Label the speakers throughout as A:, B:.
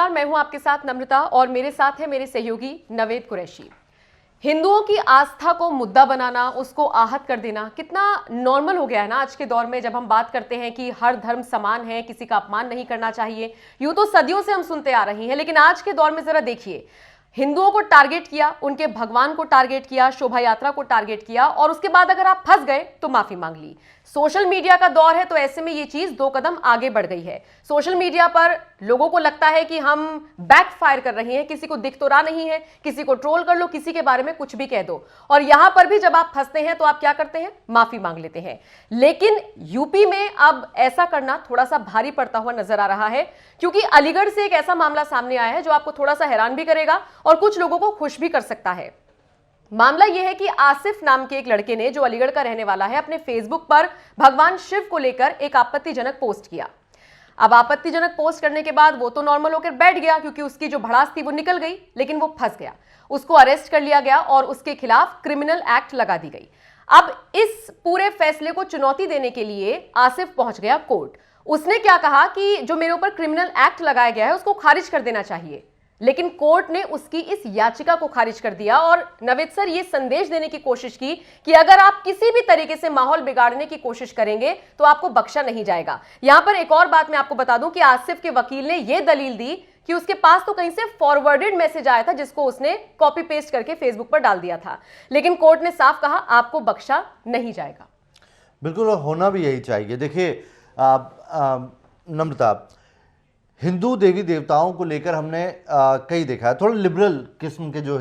A: नमस्कार, मैं हूं आपके साथ नम्रता और मेरे साथ है मेरे सहयोगी नवेद कुरैशी। हिंदुओं की आस्था को मुद्दा बनाना, उसको आहत कर देना कितना नॉर्मल हो गया है ना आज के दौर में, जब हम बात करते हैं कि हर धर्म समान है, किसी का अपमान नहीं करना चाहिए। यूं तो सदियों से हम सुनते आ रहे हैं, लेकिन आज के दौर में जरा देखिए, हिंदुओं को टारगेट किया, उनके भगवान को टारगेट किया, शोभा यात्रा को टारगेट किया और उसके बाद अगर आप फंस गए तो माफी मांग ली। सोशल मीडिया का दौर है तो ऐसे में ये चीज 2 कदम आगे बढ़ गई है। सोशल मीडिया पर लोगों को लगता है कि हम बैकफायर कर रहे हैं, किसी को दिख तो रहा नहीं है, किसी को ट्रोल कर लो, किसी के बारे में कुछ भी कह दो, और यहां पर भी जब आप फंसते हैं तो आप क्या करते हैं, माफी मांग लेते हैं। लेकिन यूपी में अब ऐसा करना थोड़ा सा भारी पड़ता हुआ नजर आ रहा है, क्योंकि अलीगढ़ से एक ऐसा मामला सामने आया है जो आपको थोड़ा सा हैरान भी करेगा और कुछ लोगों को खुश भी कर सकता है। मामला यह है कि आसिफ नाम के एक लड़के ने, जो अलीगढ़ का रहने वाला है, अपने फेसबुक पर भगवान शिव को लेकर एक आपत्तिजनक पोस्ट किया। अब आपत्तिजनक पोस्ट करने के बाद वो तो नॉर्मल होकर बैठ गया, क्योंकि उसकी जो भड़ास थी वो निकल गई, लेकिन वो फंस गया। उसको अरेस्ट कर लिया गया और उसके खिलाफ क्रिमिनल एक्ट लगा दी गई। अब इस पूरे फैसले को चुनौती देने के लिए आसिफ पहुंच गया कोर्ट। उसने क्या कहा कि जो मेरे ऊपर क्रिमिनल एक्ट लगाया गया है उसको खारिज कर देना चाहिए, लेकिन कोर्ट ने उसकी इस याचिका को खारिज कर दिया और नवेद सर ये संदेश देने की कोशिश की कि अगर आप किसी भी तरीके से माहौल बिगाड़ने की कोशिश करेंगे तो आपको बख्शा नहीं जाएगा। यहां पर एक और बात मैं आपको बता दूं कि आसिफ के वकील ने यह दलील दी कि उसके पास तो कहीं से फॉरवर्डेड मैसेज आया था जिसको उसने कॉपी पेस्ट करके फेसबुक पर डाल दिया था, लेकिन कोर्ट ने साफ कहा आपको बख्शा नहीं जाएगा।
B: बिल्कुल, होना भी यही चाहिए। देखिए नम्रता, हिंदू देवी देवताओं को लेकर हमने कई देखा है, थोड़ा लिबरल किस्म के जो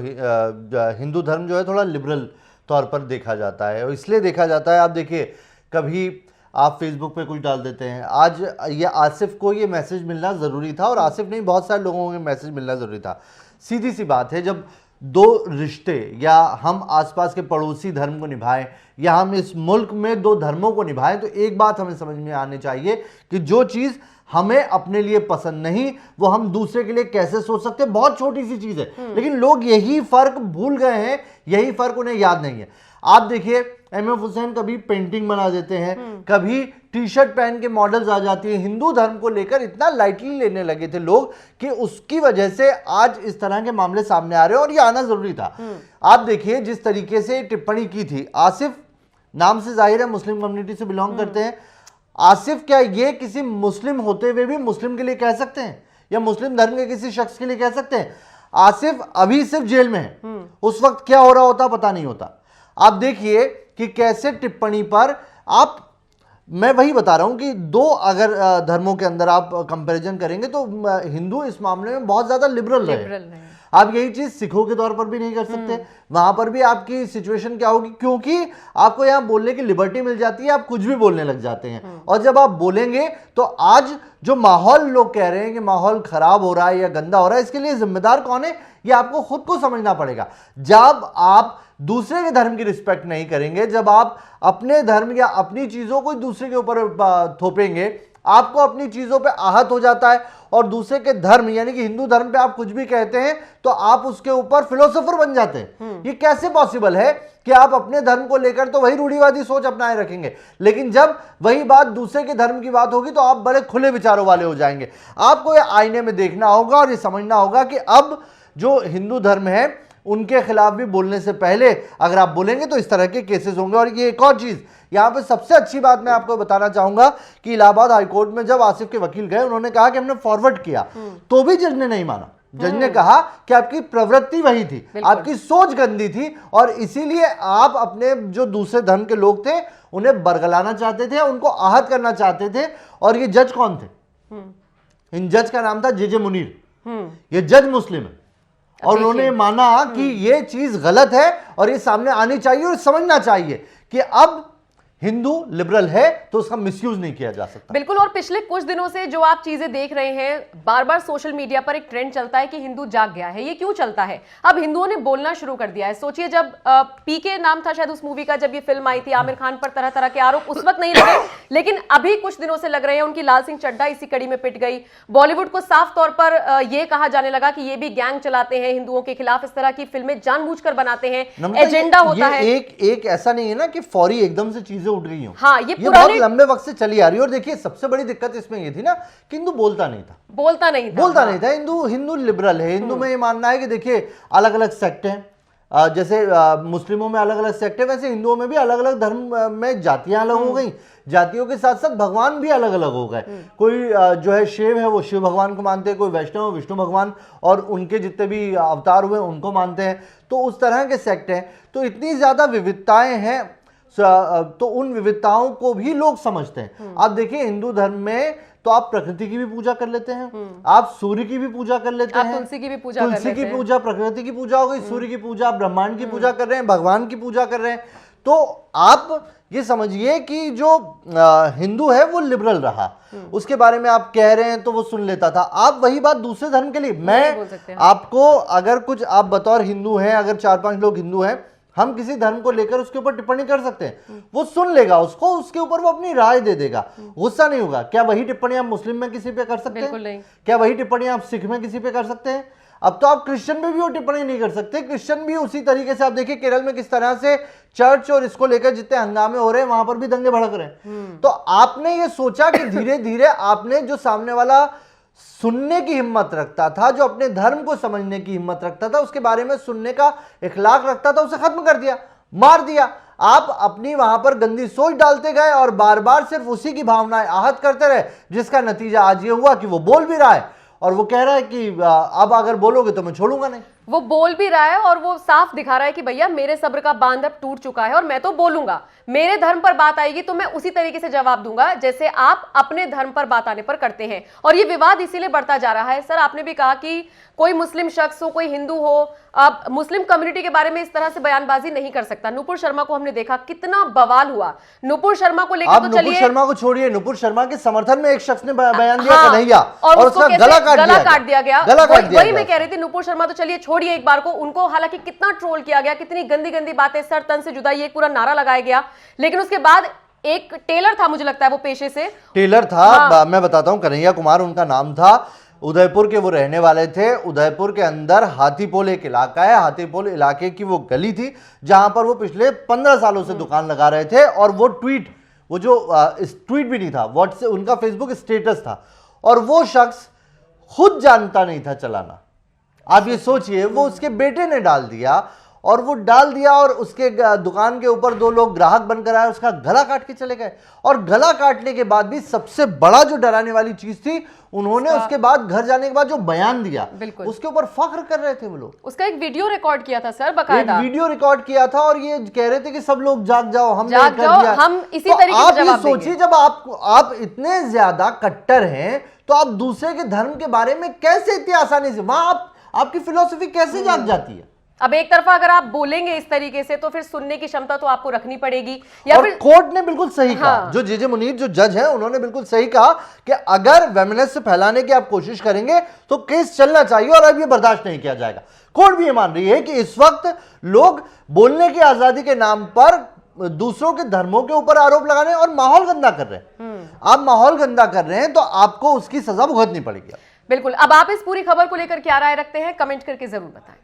B: हिंदू धर्म जो है थोड़ा लिबरल तौर पर देखा जाता है, और इसलिए देखा जाता है, आप देखिए कभी आप फेसबुक पे कुछ डाल देते हैं, आज ये आसिफ को ये मैसेज मिलना ज़रूरी था, और आसिफ नहीं बहुत सारे लोगों को मैसेज मिलना ज़रूरी था। सीधी सी बात है, जब 2 रिश्ते या हम आसपास के पड़ोसी धर्म को निभाएं या हम इस मुल्क में 2 धर्मों को निभाएं, तो एक बात हमें समझ में आनी चाहिए कि जो चीज़ हमें अपने लिए पसंद नहीं वो हम दूसरे के लिए कैसे सोच सकते हैं। बहुत छोटी सी चीज है, लेकिन लोग यही फर्क भूल गए हैं, यही फर्क उन्हें याद नहीं है। आप देखिए एमएफ हुसैन कभी पेंटिंग बना देते हैं, कभी टी शर्ट पहन के मॉडल्स आ जाती है। हिंदू धर्म को लेकर इतना लाइटली लेने लगे थे लोग कि उसकी वजह से आज इस तरह के मामले सामने आ रहे हैं, और ये आना जरूरी था। आप देखिए जिस तरीके से टिप्पणी की थी, आसिफ नाम से जाहिर है मुस्लिम कम्युनिटी से बिलोंग करते हैं। आसिफ क्या ये किसी मुस्लिम होते हुए भी मुस्लिम के लिए कह सकते हैं, या मुस्लिम धर्म के किसी शख्स के लिए कह सकते हैं? आसिफ अभी सिर्फ जेल में है, उस वक्त क्या हो रहा होता पता नहीं होता। आप देखिए कि कैसे टिप्पणी पर आप, मैं वही बता रहा हूं कि 2 अगर धर्मों के अंदर आप कंपैरिजन करेंगे तो हिंदू इस मामले में बहुत ज्यादा लिबरल रहे। आप यही चीज सिखों के तौर पर भी नहीं कर सकते, वहां पर भी आपकी सिचुएशन क्या होगी, क्योंकि आपको यहां बोलने की लिबर्टी मिल जाती है, आप कुछ भी बोलने लग जाते हैं। और जब आप बोलेंगे तो आज जो माहौल लोग कह रहे हैं कि माहौल खराब हो रहा है या गंदा हो रहा है, इसके लिए जिम्मेदार कौन है, ये आपको खुद को समझना पड़ेगा। जब आप दूसरे के धर्म की रिस्पेक्ट नहीं करेंगे, जब आप अपने धर्म या अपनी चीजों को दूसरे के ऊपर थोपेंगे, आपको अपनी चीजों पे आहत हो जाता है, और दूसरे के धर्म यानी कि हिंदू धर्म पे आप कुछ भी कहते हैं तो आप उसके ऊपर फिलोसोफर बन जाते हैं। ये कैसे पॉसिबल है कि आप अपने धर्म को लेकर तो वही रूढ़िवादी सोच अपनाए रखेंगे, लेकिन जब वही बात दूसरे के धर्म की बात होगी तो आप बड़े खुले विचारों वाले हो जाएंगे। आपको ये आईने में देखना होगा और ये समझना होगा कि अब जो हिंदू धर्म है उनके खिलाफ भी बोलने से पहले अगर आप बोलेंगे तो इस तरह के केसेस होंगे। और ये एक और चीज यहां पे सबसे अच्छी बात मैं आपको बताना चाहूंगा कि इलाहाबाद हाईकोर्ट में जब आसिफ के वकील गए, उन्होंने कहा कि हमने फॉरवर्ड किया, तो भी जज ने नहीं माना। जज ने कहा कि आपकी प्रवृत्ति वही थी, आपकी सोच गंदी थी, और इसीलिए आप अपने जो दूसरे धर्म के लोग थे उन्हें बरगलाना चाहते थे, उनको आहत करना चाहते थे। और ये जज कौन थे? इन जज का नाम था जे मुनीर। ये जज मुस्लिम है, और उन्होंने माना कि ये चीज गलत है और ये सामने आनी चाहिए, और समझना चाहिए कि अब हिंदू लिबरल है तो उसका मिसयूज नहीं किया जा सकता।
A: बिल्कुल। और पिछले कुछ दिनों से जो आप चीजें देख रहे हैं, बार बार सोशल मीडिया पर एक ट्रेंड चलता है कि हिंदू जाग गया है। ये क्यों चलता है? अब हिंदुओं ने बोलना शुरू कर दिया है। सोचिए, जब पीके नाम था शायद उस मूवी का, जब ये फिल्म आई थी, आमिर खान पर तरह तरह के आरोप उस वक्त नहीं लगे, लेकिन अभी कुछ दिनों से लग रहे हैं। उनकी लाल सिंह चड्ढा इसी कड़ी में पिट गई। बॉलीवुड को साफ तौर पर यह कहा जाने लगा कि ये भी गैंग चलाते हैं हिंदुओं के खिलाफ, इस तरह की फिल्में जानबूझकर बनाते हैं, एजेंडा होता है।
B: एक ऐसा नहीं है ना कि फौरी एकदम से चीजें चीजें उठ गई हों।
A: हाँ, ये
B: बहुत लंबे वक्त से चली आ रही है। और देखिए सबसे बड़ी दिक्कत इसमें ये थी ना कि हिंदू बोलता नहीं था। हिंदू लिबरल है। हिंदू में ये मानना है कि देखिए अलग अलग सेक्ट हैं, जैसे मुस्लिमों में अलग अलग सेक्ट है, वैसे हिंदुओं में भी अलग अलग धर्म में जातियां अलग हो गई। जातियों के साथ साथ भगवान भी अलग अलग हो गए। कोई जो है शिव है वो शिव भगवान को मानते हैं, कोई वैष्णव विष्णु भगवान और उनके जितने भी अवतार हुए उनको मानते हैं। तो उस तरह के सेक्ट हैं। तो इतनी ज्यादा विविधताएं हैं, तो उन विविधताओं को भी लोग समझते हैं। आप देखिए हिंदू धर्म में तो आप प्रकृति की भी पूजा कर लेते हैं, आप सूर्य की भी पूजा कर लेते हैं,
A: तुलसी की भी पूजा कर लेते हैं।
B: तुलसी की पूजा, प्रकृति की पूजा हो गई, सूर्य की पूजा, ब्रह्मांड की पूजा कर रहे हैं, भगवान की पूजा कर रहे हैं। तो आप ये समझिए कि जो हिंदू है वो लिबरल रहा। उसके बारे में आप कह रहे हैं तो वो सुन लेता था। आप वही बात दूसरे धर्म के लिए, मैं आपको अगर कुछ आप बतौर हिंदू हैं, अगर 4-5 लोग हिंदू हैं, हम किसी धर्म को लेकर उसके ऊपर टिप्पणी कर सकते हैं, वो सुन लेगा उसको, उसके ऊपर वो अपनी राय दे देगा, गुस्सा नहीं होगा। क्या वही टिप्पणी आप मुस्लिम में किसी पे कर सकते हैं?
A: नहीं।
B: क्या वही टिप्पणी आप सिख में किसी पे कर सकते हैं? अब तो आप क्रिश्चियन में भी वो टिप्पणी नहीं कर सकते। क्रिश्चियन भी उसी तरीके से, आप देखिए केरल में किस तरह से चर्च और इसको लेकर जितने हंगामे हो रहे हैं, वहां पर भी दंगे भड़क रहे हैं। तो आपने ये सोचा कि धीरे धीरे आपने जो सामने वाला सुनने की हिम्मत रखता था, जो अपने धर्म को समझने की हिम्मत रखता था, उसके बारे में सुनने का इखलाक रखता था, उसे खत्म कर दिया, मार दिया। आप अपनी वहां पर गंदी सोच डालते गए और बार बार सिर्फ उसी की भावनाएं आहत करते रहे, जिसका नतीजा आज ये हुआ कि वो बोल भी रहा है और वो कह रहा है कि अब अगर बोलोगे तो मैं छोड़ूंगा नहीं।
A: वो बोल भी रहा है और वो साफ दिखा रहा है कि भैया मेरे सब्र का बांध अब टूट चुका है और मैं तो बोलूंगा, मेरे धर्म पर बात आएगी तो मैं उसी तरीके से जवाब दूंगा जैसे आप अपने धर्म पर बात आने पर करते हैं। और ये विवाद इसीलिए बढ़ता जा रहा है। सर, आपने भी कहा कि कोई मुस्लिम शख्स हो, कोई हिंदू हो, अब मुस्लिम कम्युनिटी के बारे में इस तरह से बयानबाजी नहीं कर सकता। नुपुर शर्मा को हमने देखा, कितना बवाल हुआ नुपुर शर्मा को लेकर। तो चलिए,
B: नुपुर शर्मा को छोड़िए, नुपुर शर्मा के समर्थन में एक शख्स ने बयान दिया कन्हैया, और उसका गला काट दिया गया।
A: वही मैं कह रही थी, नुपुर शर्मा तो चलिए छोड़िए एक बार को, उनको हालांकि कितना ट्रोल किया गया, कितनी गंदी गंदी बातें, सर तन से जुदा, ये पूरा नारा लगाया गया। लेकिन उसके बाद एक टेलर था, मुझे लगता है वो पेशे से टेलर था।
B: हाँ। मैं बताता हूं, कन्हैया कुमार उनका नाम था, उदयपुर के वो रहने वाले थे। उदयपुर के अंदर हाथीपोल एक इलाका है, हाथीपोल इलाके की वो गली थी जहां पर वो पिछले 15 सालों से दुकान लगा रहे थे। और वो ट्वीट, वो जो ट्वीट भी नहीं था, व्हाट्सएप, उनका फेसबुक स्टेटस था, और वो शख्स खुद जानता नहीं था चलाना। आप ये सोचिए, वो उसके बेटे ने डाल दिया, और वो डाल दिया और उसके दुकान के ऊपर 2 लोग ग्राहक बनकर आए, उसका गला काट के चले गए। और गला काटने के बाद भी सबसे बड़ा जो डराने वाली चीज थी, उन्होंने उसके बाद घर जाने के बाद जो बयान दिया, उसके ऊपर फख्र कर रहे थे वो लोग।
A: उसका एक वीडियो रिकॉर्ड किया था सर, बकायदा
B: वीडियो रिकॉर्ड किया था, और ये कह रहे थे कि सब लोग जाग जाओ, हमने कर दिया।
A: हम इसी तरीके से जवाब देंगे।
B: सोचिए, जब आप इतने ज्यादा कट्टर हैं तो आप दूसरे के धर्म के बारे में कैसे इतनी आसानी से, वहां आपकी फिलॉसफी कैसे जाग जाती है?
A: अब एक तरफा अगर आप बोलेंगे इस तरीके से तो फिर सुनने की क्षमता तो आपको रखनी पड़ेगी। या
B: और
A: फिर
B: कोर्ट ने बिल्कुल सही कहा, जो जे मुनीर जो जज हैं, उन्होंने बिल्कुल सही कहा कि अगर वेमिनेस फैलाने की आप कोशिश करेंगे तो केस चलना चाहिए और अब ये बर्दाश्त नहीं किया जाएगा। कोर्ट भी ये मान रही है कि इस वक्त लोग बोलने की आजादी के नाम पर दूसरों के धर्मों के ऊपर आरोप लगाने और माहौल गंदा कर रहे हैं। आप माहौल गंदा कर रहे हैं तो आपको उसकी सजा भुगतनी पड़ेगी।
A: बिल्कुल। अब आप इस पूरी खबर को लेकर क्या राय रखते हैं, कमेंट करके जरूर बताएं।